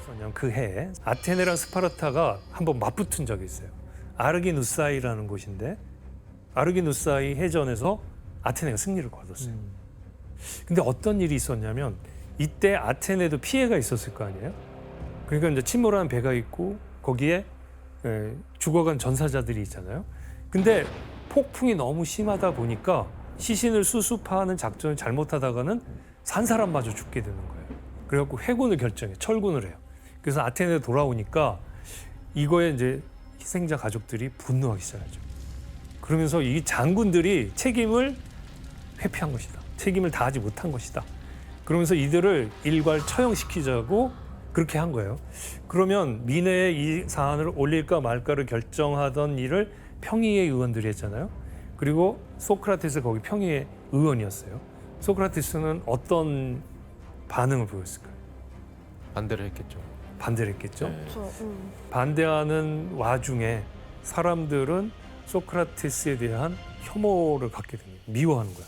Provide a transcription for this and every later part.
있었냐면 그 해에 아테네랑 스파르타가 한번 맞붙은 적이 있어요. 아르기누사이라는 곳인데 아르기누사이 해전에서 아테네가 승리를 거뒀어요. 근데 어떤 일이 있었냐면 이때 아테네도 피해가 있었을 거 아니에요. 그러니까 이제 침몰한 배가 있고 거기에 죽어간 전사자들이 있잖아요. 근데 폭풍이 너무 심하다 보니까 시신을 수습하는 작전을 잘못하다가는 산 사람마저 죽게 되는 거예요. 그래갖고 회군을 결정해, 철군을 해요. 그래서 아테네에 돌아오니까 이거에 이제 희생자 가족들이 분노하기 시작하죠. 그러면서 이 장군들이 책임을 회피한 것이다. 책임을 다하지 못한 것이다. 그러면서 이들을 일괄 처형시키자고 그렇게 한 거예요. 그러면 민회에 이 사안을 올릴까 말까를 결정하던 일을 평의회 의원들이 했잖아요. 그리고 소크라테스 거기 평의회 의원이었어요. 소크라테스는 어떤 반응을 보였을까요? 반대를 했겠죠. 반대를 했겠죠. 네. 반대하는 와중에 사람들은 소크라테스에 대한 혐오를 갖게 됩니다. 미워하는 거야.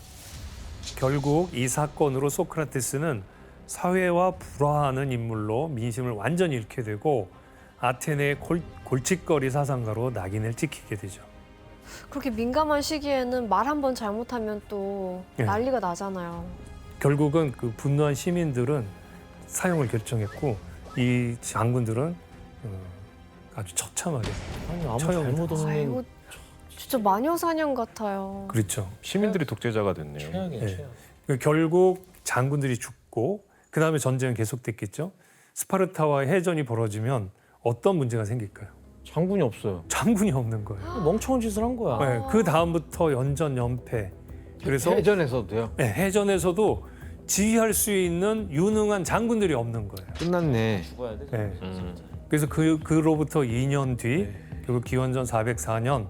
결국 이 사건으로 소크라테스는 사회와 불화하는 인물로 민심을 완전히 잃게 되고 아테네의 골칫거리 사상가로 낙인을 찍히게 되죠. 그렇게 민감한 시기에는 말 한 번 잘못하면 또 예. 난리가 나잖아요. 결국은 그 분노한 시민들은 사형을 결정했고 이 장군들은 아주 처참하게 아니 아무 처형. 잘못 없는 아이고, 진짜 마녀 사냥 같아요. 그렇죠. 시민들이 독재자가 됐네요. 최악이에요. 예. 최악. 결국 장군들이 죽고 그 다음에 전쟁은 계속됐겠죠. 스파르타와의 해전이 벌어지면 어떤 문제가 생길까요? 장군이 없어요. 장군이 없는 거예요. 멍청한 짓을 한 거야. 네, 그 다음부터 연전 연패. 그래서 해전에서도요. 네, 해전에서도 지휘할 수 있는 유능한 장군들이 없는 거예요. 끝났네. 네. 그래서 그로부터 2년 뒤 네. 결국 기원전 404년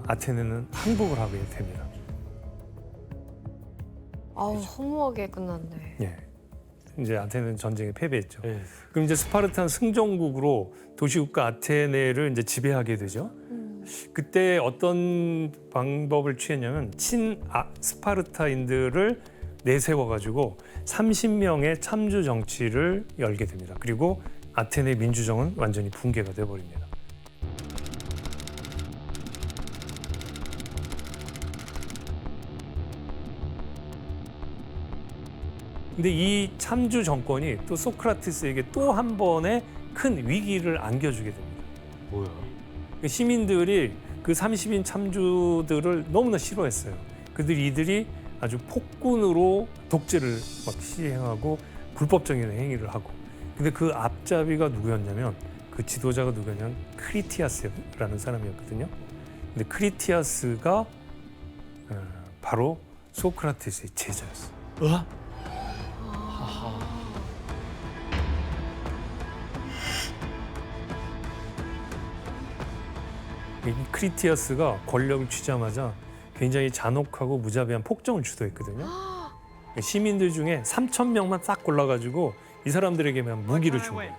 아테네는 항복을 하게 됩니다. 아우, 허무하게 끝났네. 예. 이제 아테네는 전쟁에 패배했죠. 네. 그럼 이제 스파르타는 승전국으로 도시국가 아테네를 이제 지배하게 되죠. 그때 어떤 방법을 취했냐면 스파르타인들을 내세워 가지고 30명의 참주 정치를 열게 됩니다. 그리고 아테네 민주정은 완전히 붕괴가 돼 버립니다. 근데 이 참주 정권이 또 소크라테스에게 또 한 번의 큰 위기를 안겨주게 됩니다. 뭐야? 시민들이 그 30인 참주들을 너무나 싫어했어요. 이들이 아주 폭군으로 독재를 막 시행하고 불법적인 행위를 하고. 근데 그 앞잡이가 누구였냐면 그 지도자가 누구였냐면 크리티아스라는 사람이었거든요. 근데 크리티아스가 바로 소크라테스의 제자였어요. 이 크리티아스가 권력을 쥐자마자 굉장히 잔혹하고 무자비한 폭정을 주도했거든요. 시민들 중에 3,000명만 싹 골라가지고 이 사람들에게만 무기를 준 거예요.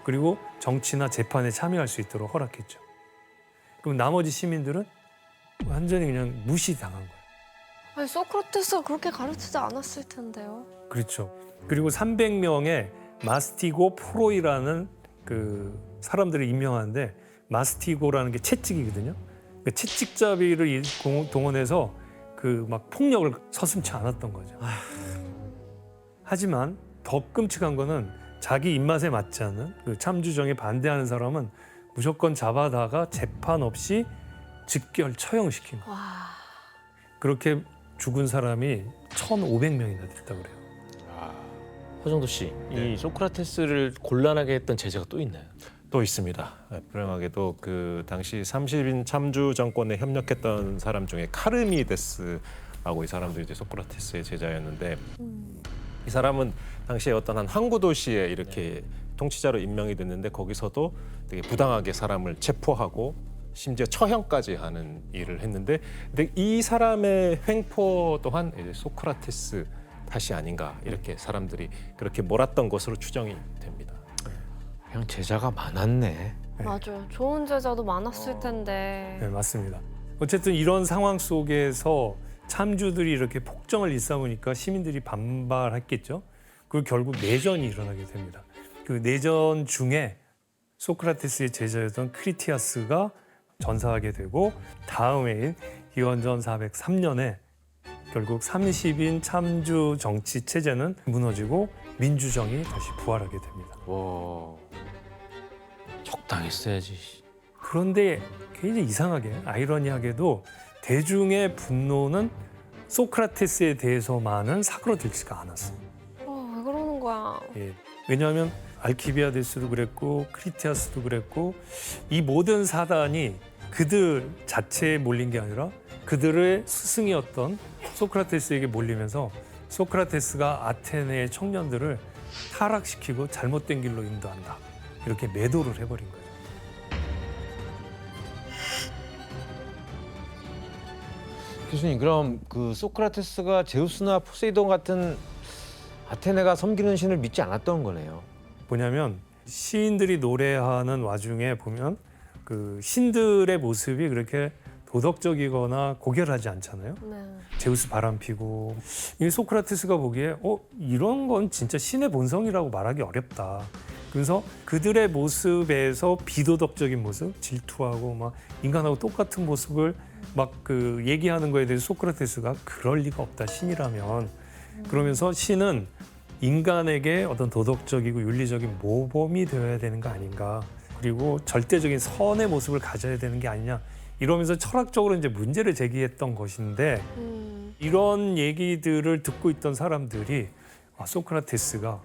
그리고 정치나 재판에 참여할 수 있도록 허락했죠. 그럼 나머지 시민들은 완전히 그냥 무시당한 거예요. 아니, 소크라테스가 그렇게 가르치지 않았을 텐데요. 그렇죠. 그리고 300명의 마스티고 프로이라는 그 사람들을 임명하는데 마스티고라는 게 채찍이거든요. 그 채찍잡이를 동원해서 그 막 폭력을 서슴지 않았던 거죠. 하지만 더 끔찍한 거는 자기 입맛에 맞지 않는 그 참주정에 반대하는 사람은 무조건 잡아다가 재판 없이 즉결 처형시킨 거예요. 와, 그렇게 죽은 사람이 1,500명이나 됐다고 그래요. 허정도 씨, 네. 이 소크라테스를 곤란하게 했던 제자가 또 있나요? 또 있습니다. 불행하게도 그 당시 30인 참주 정권에 협력했던 사람 중에 카르미데스라고 이 사람도 이제 소크라테스의 제자였는데 이 사람은 당시에 어떤 한 항구 도시에 이렇게 통치자로 임명이 됐는데 거기서도 되게 부당하게 사람을 체포하고 심지어 처형까지 하는 일을 했는데 근데 이 사람의 횡포 또한 이제 소크라테스 탓이 아닌가 이렇게 사람들이 그렇게 몰았던 것으로 추정이 됩니다. 그냥 제자가 많았네. 네. 맞아요. 좋은 제자도 많았을 텐데. 네, 맞습니다. 어쨌든 이런 상황 속에서 참주들이 이렇게 폭정을 일삼으니까 시민들이 반발했겠죠. 그리고 결국 내전이 일어나게 됩니다. 그 내전 중에 소크라테스의 제자였던 크리티아스가 전사하게 되고 다음 해인 기원전 403년에 결국 30인 참주 정치 체제는 무너지고 민주정이 다시 부활하게 됩니다. 와. 적당했어야지. 그런데 굉장히 이상하게 아이러니하게도 대중의 분노는 소크라테스에 대해서만은 사그러들지가 않았어요. 왜 그러는 거야? 예. 왜냐하면 알키비아데스도 그랬고 크리티아스도 그랬고 이 모든 사단이 그들 자체에 몰린 게 아니라 그들의 스승이었던 소크라테스에게 몰리면서 소크라테스가 아테네의 청년들을 타락시키고 잘못된 길로 인도한다. 이렇게 매도를 해버린 거예요. 교수님, 그럼 그 소크라테스가 제우스나 포세이돈 같은 아테네가 섬기는 신을 믿지 않았던 거네요. 뭐냐면 시인들이 노래하는 와중에 보면 그 신들의 모습이 그렇게 도덕적이거나 고결하지 않잖아요. 네. 제우스 바람피고 이 소크라테스가 보기에 이런 건 진짜 신의 본성이라고 말하기 어렵다. 그래서 그들의 모습에서 비도덕적인 모습, 질투하고 막 인간하고 똑같은 모습을 막 그 얘기하는 거에 대해서 소크라테스가 그럴 리가 없다. 신이라면 그러면서 신은 인간에게 어떤 도덕적이고 윤리적인 모범이 되어야 되는 거 아닌가. 그리고 절대적인 선의 모습을 가져야 되는 게 아니냐. 이러면서 철학적으로 이제 문제를 제기했던 것인데 이런 얘기들을 듣고 있던 사람들이 소크라테스가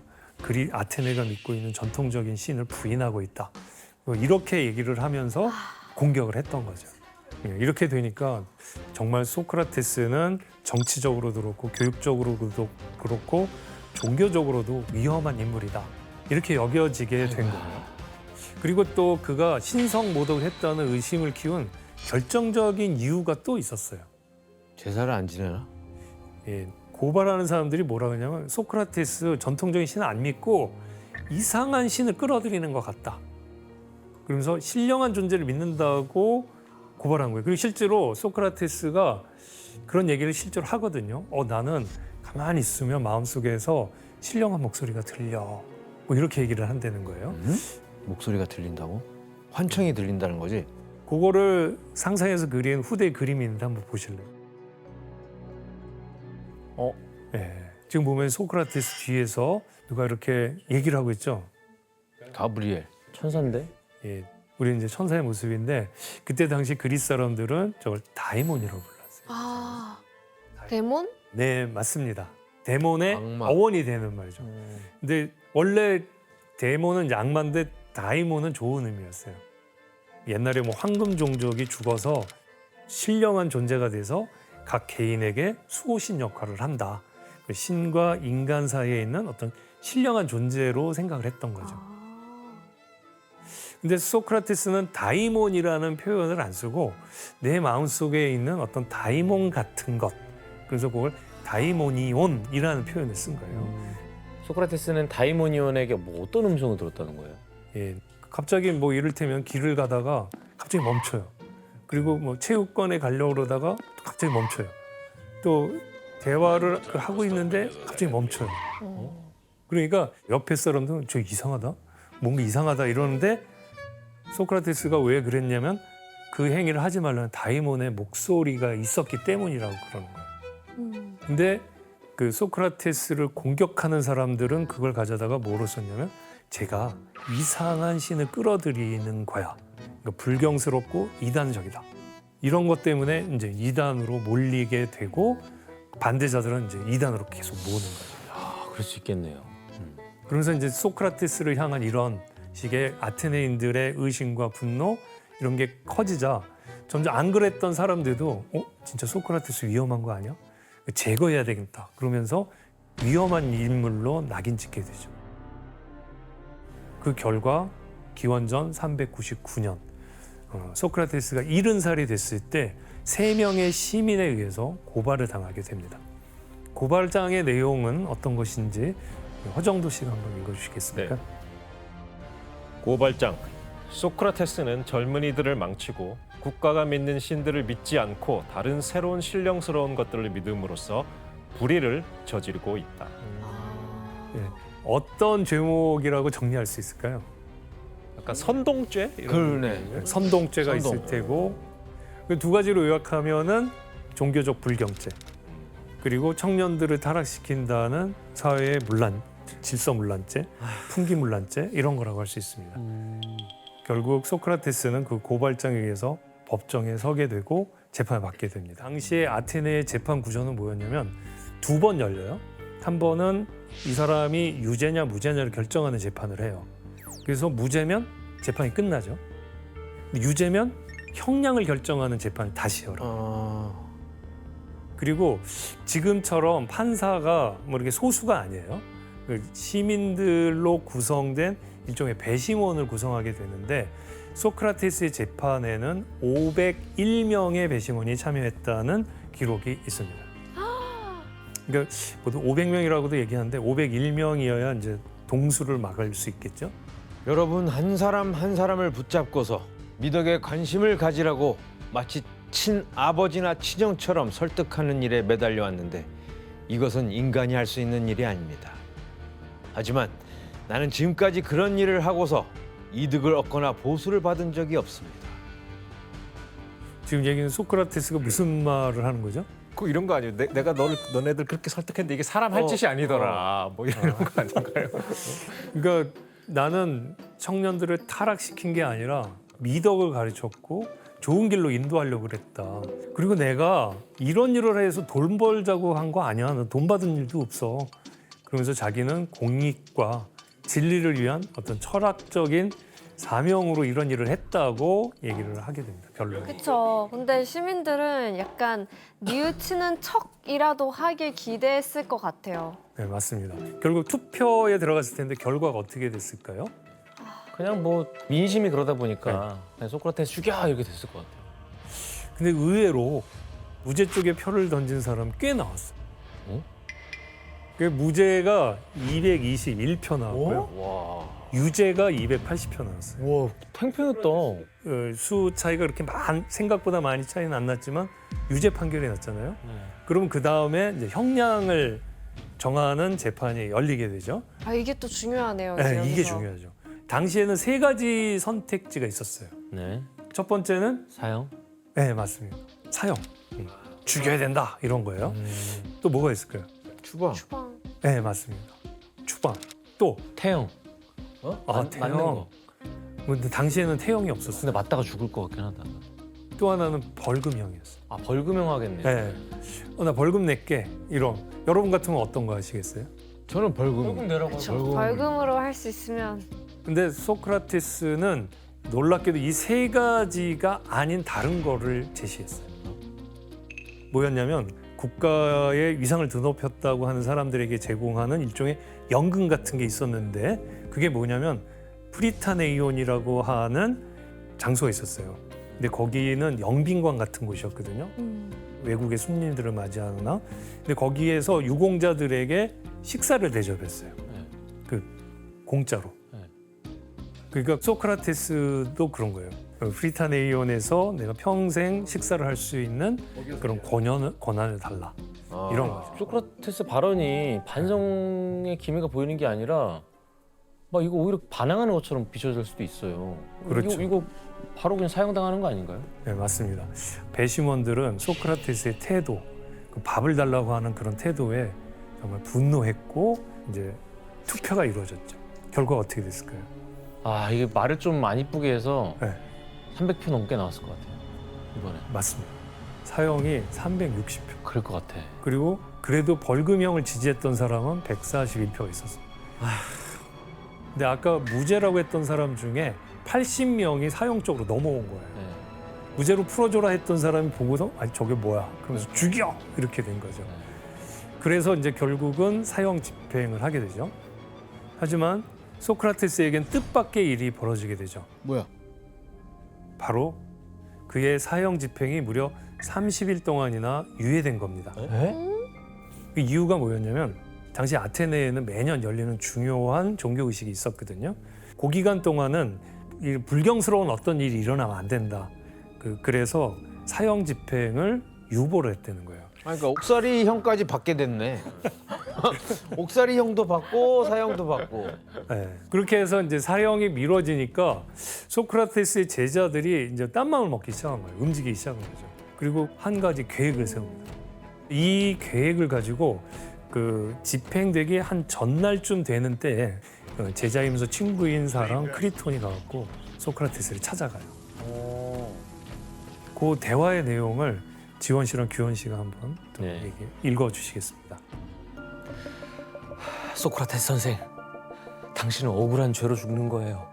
아테네가 믿고 있는 전통적인 신을 부인하고 있다. 이렇게 얘기를 하면서 공격을 했던 거죠. 이렇게 되니까 정말 소크라테스는 정치적으로도 그렇고 교육적으로도 그렇고 종교적으로도 위험한 인물이다. 이렇게 여겨지게 된 거예요. 그리고 또 그가 신성모독을 했다는 의심을 키운 결정적인 이유가 또 있었어요. 제사를 안 지내나? 예, 고발하는 사람들이 뭐라 그러냐면 소크라테스 전통적인 신을 안 믿고 이상한 신을 끌어들이는 것 같다. 그러면서 신령한 존재를 믿는다고 고발한 거예요. 그리고 실제로 소크라테스가 그런 얘기를 실제로 하거든요. 나는 가만히 있으면 마음속에서 신령한 목소리가 들려. 뭐 이렇게 얘기를 한다는 거예요. 목소리가 들린다고? 환청이 들린다는 거지? 그거를 상상해서 그린 후대 그림이 있는데 한번 보실래요? 예. 지금 보면 소크라테스 뒤에서 누가 이렇게 얘기를 하고 있죠. 가브리엘. 천사인데? 예. 우리 이제 천사의 모습인데 그때 당시 그리스 사람들은 저걸 다이몬이라고 불렀어요. 데몬? 네, 맞습니다. 데몬의 악마. 어원이 되는 말이죠. 근데 원래 데몬은 이제 악마인데 다이몬은 좋은 의미였어요. 옛날에 뭐 황금 종족이 죽어서 신령한 존재가 돼서 각 개인에게 수호신 역할을 한다. 신과 인간 사이에 있는 어떤 신령한 존재로 생각을 했던 거죠. 근데 소크라테스는 다이몬이라는 표현을 안 쓰고 내 마음속에 있는 어떤 다이몬 같은 것. 그래서 그걸 다이모니온이라는 표현을 쓴 거예요. 소크라테스는 다이모니온에게 뭐 어떤 음성을 들었다는 거예요? 예, 갑자기 뭐 이를테면 길을 가다가 갑자기 멈춰요. 그리고 뭐 체육관에 가려고 그러다가 갑자기 멈춰요. 또 대화를 하고 있는데 갑자기 멈춰요. 그러니까 옆에 사람들은 저 이상하다, 뭔가 이상하다 이러는데 소크라테스가 왜 그랬냐면 그 행위를 하지 말라는 다이몬의 목소리가 있었기 때문이라고 그러는 거예요. 근데 그 소크라테스를 공격하는 사람들은 그걸 가져다가 뭐로 썼냐면 제가 이상한 신을 끌어들이는 거야. 그러니까 불경스럽고 이단적이다. 이런 것 때문에 이제 이단으로 몰리게 되고 반대자들은 이제 이단으로 계속 모으는 거예요. 그럴 수 있겠네요. 그러면서 이제 소크라테스를 향한 이런 식의 아테네인들의 의심과 분노 이런 게 커지자 점점 안 그랬던 사람들도 진짜 소크라테스 위험한 거 아니야? 제거해야 되겠다. 그러면서 위험한 인물로 낙인 찍게 되죠. 그 결과 기원전 399년 소크라테스가 70살이 됐을 때 3명의 시민에 의해서 고발을 당하게 됩니다. 고발장의 내용은 어떤 것인지 허정도 씨가 한번 읽어주시겠습니까? 네. 고발장. 소크라테스는 젊은이들을 망치고 국가가 믿는 신들을 믿지 않고 다른 새로운 신령스러운 것들을 믿음으로써 불의를 저지르고 있다. 예. 어떤 죄목이라고 정리할 수 있을까요? 약간 선동죄 이런 그러네. 선동죄가 선동. 있을 테고 그 두 가지로 요약하면은 종교적 불경죄 그리고 청년들을 타락시킨다는 사회의 문란, 질서문란죄, 풍기문란죄 이런 거라고 할 수 있습니다. 결국 소크라테스는 그 고발장에 의해서 법정에 서게 되고 재판을 받게 됩니다. 당시에 아테네의 재판 구조는 뭐였냐면 2번 열려요. 한 번은 이 사람이 유죄냐 무죄냐를 결정하는 재판을 해요. 그래서 무죄면 재판이 끝나죠. 유죄면 형량을 결정하는 재판을 다시 열어요. 그리고 지금처럼 판사가 뭐 이렇게 소수가 아니에요. 그 시민들로 구성된 일종의 배심원을 구성하게 되는데 소크라테스의 재판에는 501명의 배심원이 참여했다는 기록이 있습니다. 그러니까 보통 500명이라고도 얘기하는데 501명이어야 이제 동수를 막을 수 있겠죠. 여러분 한 사람 한 사람을 붙잡고서 미덕에 관심을 가지라고 마치 친아버지나 친형처럼 설득하는 일에 매달려 왔는데 이것은 인간이 할 수 있는 일이 아닙니다. 하지만 나는 지금까지 그런 일을 하고서 이득을 얻거나 보수를 받은 적이 없습니다. 지금 얘기는 소크라테스가 무슨 말을 하는 거죠? 그 이런 거 아니에요? 내가 너네들 그렇게 설득했는데 이게 사람 할 짓이 아니더라. 뭐 이런 거 아닌가요? 그러니까 나는 청년들을 타락시킨 게 아니라 미덕을 가르쳤고 좋은 길로 인도하려고 그랬다. 그리고 내가 이런 일을 해서 돈 벌자고 한 거 아니야. 나 돈 받은 일도 없어. 그러면서 자기는 공익과 진리를 위한 어떤 철학적인 사명으로 이런 일을 했다고 얘기를 하게 됩니다. 결론에. 그쵸. 근데 시민들은 약간 뉘우치는 척이라도 하길 기대했을 것 같아요. 네, 맞습니다. 결국 투표에 들어갔을 텐데 결과가 어떻게 됐을까요? 그냥 뭐 민심이 그러다 보니까 그냥 소크라테스 죽여 이렇게 됐을 것 같아요. 근데 의외로 무죄 쪽에 표를 던진 사람 꽤 나왔어요. 어? 그 무죄가 221표 나왔고요. 와, 유죄가 280표 나왔어요. 와, 팽팽했다. 수 차이가 그렇게 생각보다 많이 차이는 안 났지만 유죄 판결이 났잖아요. 그러면 그 다음에 이제 형량을 정하는 재판이 열리게 되죠. 아, 이게 또 중요하네요. 네, 이제 이게 여기서. 중요하죠. 당시에는 3가지 선택지가 있었어요. 네, 첫 번째는 사형. 네, 맞습니다. 사형. 죽여야 된다 이런 거예요. 또 뭐가 있을까요? 추방. 추방. 네, 맞습니다. 추방. 또 태형. 태형. 맞는 거. 근데 당시에는 태형이 없었어요. 근데 맞다가 죽을 것 같긴 하다. 또 하나는 벌금형이었어요. 아, 벌금형 하겠네. 네. 나 벌금 낼게 이런. 여러분 같으면 어떤 거 하시겠어요? 저는 벌금. 내라고. 그쵸. 벌금으로 할 수 있으면. 근데 소크라테스는 놀랍게도 이 3가지가 아닌 다른 거를 제시했어요. 뭐였냐면 국가의 위상을 드높였다고 하는 사람들에게 제공하는 일종의 연금 같은 게 있었는데 그게 뭐냐면 프리타네이온이라고 하는 장소가 있었어요. 근데 거기는 영빈관 같은 곳이었거든요. 외국의 손님들을 맞이하거나. 근데 거기에서 유공자들에게 식사를 대접했어요. 그 공짜로. 그러니까 소크라테스도 그런 거예요. 프리타네이온에서 내가 평생 식사를 할 수 있는 그런 권한을 달라. 이런 거죠. 소크라테스 발언이 반성의 기미가 보이는 게 아니라 막 이거 오히려 반항하는 것처럼 비춰질 수도 있어요. 그렇죠. 이거 바로 그냥 사형당하는 거 아닌가요? 네, 맞습니다. 배심원들은 소크라테스의 태도, 그 밥을 달라고 하는 그런 태도에 정말 분노했고 이제 투표가 이루어졌죠. 결과가 어떻게 됐을까요? 아, 이게 말을 좀 안 이쁘게 해서 네. 300표 넘게 나왔을 것 같아요. 이번에. 맞습니다. 사형이 360표. 그럴 것 같아. 그리고 그래도 벌금형을 지지했던 사람은 141표가 있었어요. 근데 아까 무죄라고 했던 사람 중에 80명이 사형 쪽으로 넘어온 거예요. 네. 무죄로 풀어줘라 했던 사람이 보고서 아니 저게 뭐야? 그러면서 죽여! 이렇게 된 거죠. 그래서 이제 결국은 사형 집행을 하게 되죠. 하지만 소크라테스에겐 뜻밖의 일이 벌어지게 되죠. 뭐야? 바로 그의 사형 집행이 무려 30일 동안이나 유예된 겁니다. 그 이유가 뭐였냐면 당시 아테네에는 매년 열리는 중요한 종교 의식이 있었거든요. 그 기간 동안은 이 불경스러운 어떤 일이 일어나면 안 된다. 그래서 사형 집행을 유보를 했다는 거예요. 그러니까 옥살이 형까지 받게 됐네. 옥살이 형도 받고 사형도 받고. 네. 그렇게 해서 이제 사형이 미뤄지니까 소크라테스의 제자들이 이제 딴 마음을 먹기 시작한 거예요. 움직이기 시작한 거죠. 그리고 한 가지 계획을 세웁니다. 이 계획을 가지고 그 집행되기 한 전날쯤 되는 때에 제자이면서 친구인 사람 크리톤이 가갖고 소크라테스를 찾아가요. 그 대화의 내용을 지원 씨랑 규원 씨가 한번 또 네. 읽어주시겠습니다. 소크라테스 선생, 당신은 억울한 죄로 죽는 거예요.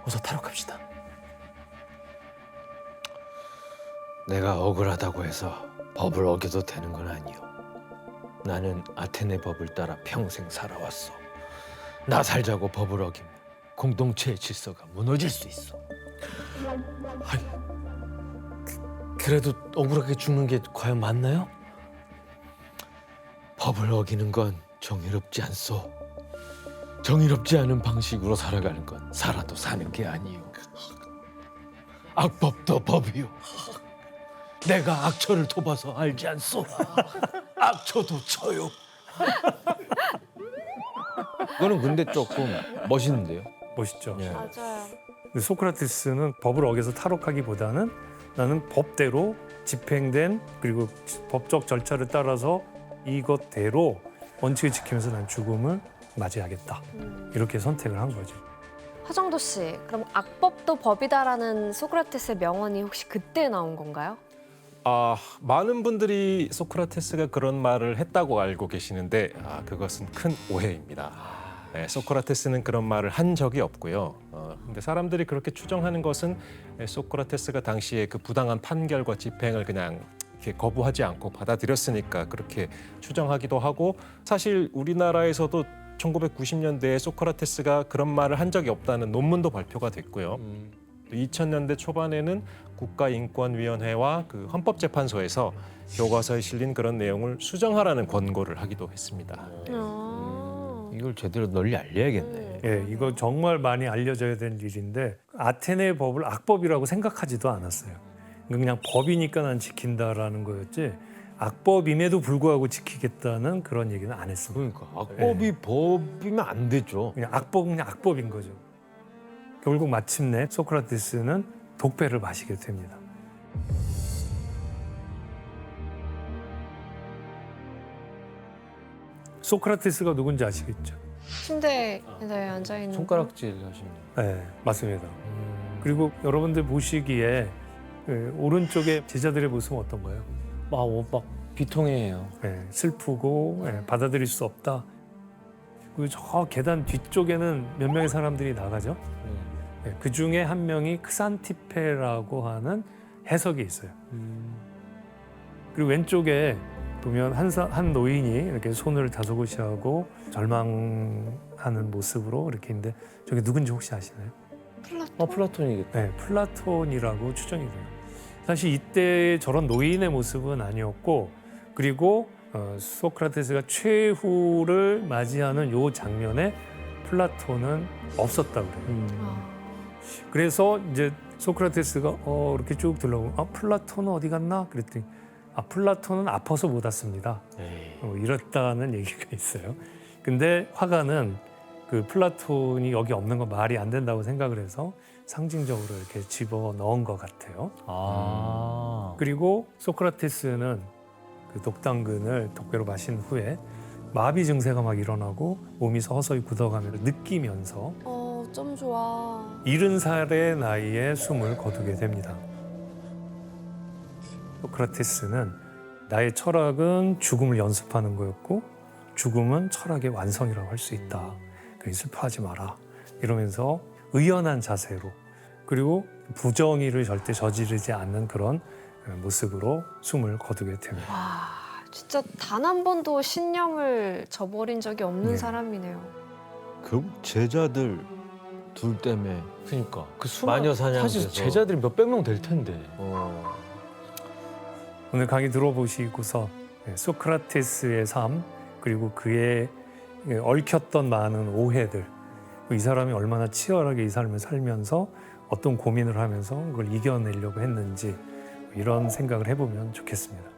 어서 탈옥합시다. 내가 억울하다고 해서 법을 어겨도 되는 건 아니오. 나는 아테네 법을 따라 평생 살아왔어. 나 살자고 법을 어기면 공동체의 질서가 무너질 수 있어. 그래도 억울하게 죽는 게 과연 맞나요? 법을 어기는 건 정의롭지 않소. 정의롭지 않은 방식으로 살아가는 건 살아도 사는 게 아니오. 악법도 법이오. 내가 악처를 돕아서 알지 않소. 악처도 처요. 그거는 근데 조금 멋있는데요. 멋있죠? 예. 맞아요. 근데 소크라테스는 법을 어겨서 탈옥하기보다는 나는 법대로 집행된 그리고 법적 절차를 따라서 이것대로 원칙을 지키면서 난 죽음을 맞이하겠다. 이렇게 선택을 한 거죠. 하정도 씨, 그럼 악법도 법이다라는 소크라테스의 명언이 혹시 그때 나온 건가요? 많은 분들이 소크라테스가 그런 말을 했다고 알고 계시는데 그것은 큰 오해입니다. 네, 소크라테스는 그런 말을 한 적이 없고요. 근데 사람들이 그렇게 추정하는 것은 소크라테스가 당시에 그 부당한 판결과 집행을 그냥 이렇게 거부하지 않고 받아들였으니까 그렇게 추정하기도 하고, 사실 우리나라에서도 1990년대에 소크라테스가 그런 말을 한 적이 없다는 논문도 발표가 됐고요. 2000년대 초반에는 국가인권위원회와 그 헌법재판소에서 교과서에 실린 그런 내용을 수정하라는 권고를 하기도 했습니다. 이걸 제대로 널리 알려야겠네. 예, 이거 정말 많이 알려져야 될 일인데 아테네 법을 악법이라고 생각하지도 않았어요. 그냥 법이니까 난 지킨다라는 거였지 악법임에도 불구하고 지키겠다는 그런 얘기는 안 했습니다. 그러니까 악법이 법이면 안 되죠. 그냥 악법인 거죠. 결국 마침내 소크라테스는 독배를 마시게 됩니다. 소크라테스가 누군지 아시겠죠? 침대에 앉아 있는 손가락질 하시는. 네, 맞습니다. 그리고 여러분들 보시기에 오른쪽에 제자들의 모습은 어떤가요? 막 비통해해요. 네, 슬프고 받아들일 수 없다. 그리고 저 계단 뒤쪽에는 몇 명의 사람들이 나가죠. 네, 그 중에 한 명이 크산티페라고 하는 해석이 있어요. 그리고 왼쪽에 보면 한 노인이 이렇게 손을 다소곳이하고 절망하는 모습으로 이렇게 있는데 저게 누군지 혹시 아시나요? 플라톤이겠다. 네, 플라톤이라고 추정이 돼요. 사실 이때 저런 노인의 모습은 아니었고, 그리고 소크라테스가 최후를 맞이하는 요 장면에 플라톤은 없었다 그래요. 그래서 이제 소크라테스가 이렇게 쭉 둘러보고 플라톤은 어디 갔나? 그랬더니 플라톤은 아파서 못 왔습니다. 이랬다는 얘기가 있어요. 근데 화가는 그 플라톤이 여기 없는 건 말이 안 된다고 생각을 해서 상징적으로 이렇게 집어 넣은 것 같아요. 그리고 소크라테스는 그 독당근을 독배로 마신 후에 마비 증세가 막 일어나고 몸이 서서히 굳어가며 느끼면서 좀 좋아. 70살의 나이에 숨을 거두게 됩니다. 소크라테스는 나의 철학은 죽음을 연습하는 거였고 죽음은 철학의 완성이라고 할 수 있다. 그러니 슬퍼하지 마라. 이러면서 의연한 자세로 그리고 부정의를 절대 저지르지 않는 그런 모습으로 숨을 거두게 됩니다. 와, 진짜 단 한 번도 신념을 저버린 적이 없는 네. 사람이네요. 결국 제자들 둘 때문에 그러니까 그 마녀 사냥돼서. 사실 제자들이 몇백 명 될 텐데. 오늘 강의 들어보시고서 소크라테스의 삶 그리고 그의 얽혔던 많은 오해들, 이 사람이 얼마나 치열하게 이 삶을 살면서 어떤 고민을 하면서 그걸 이겨내려고 했는지 이런 생각을 해보면 좋겠습니다.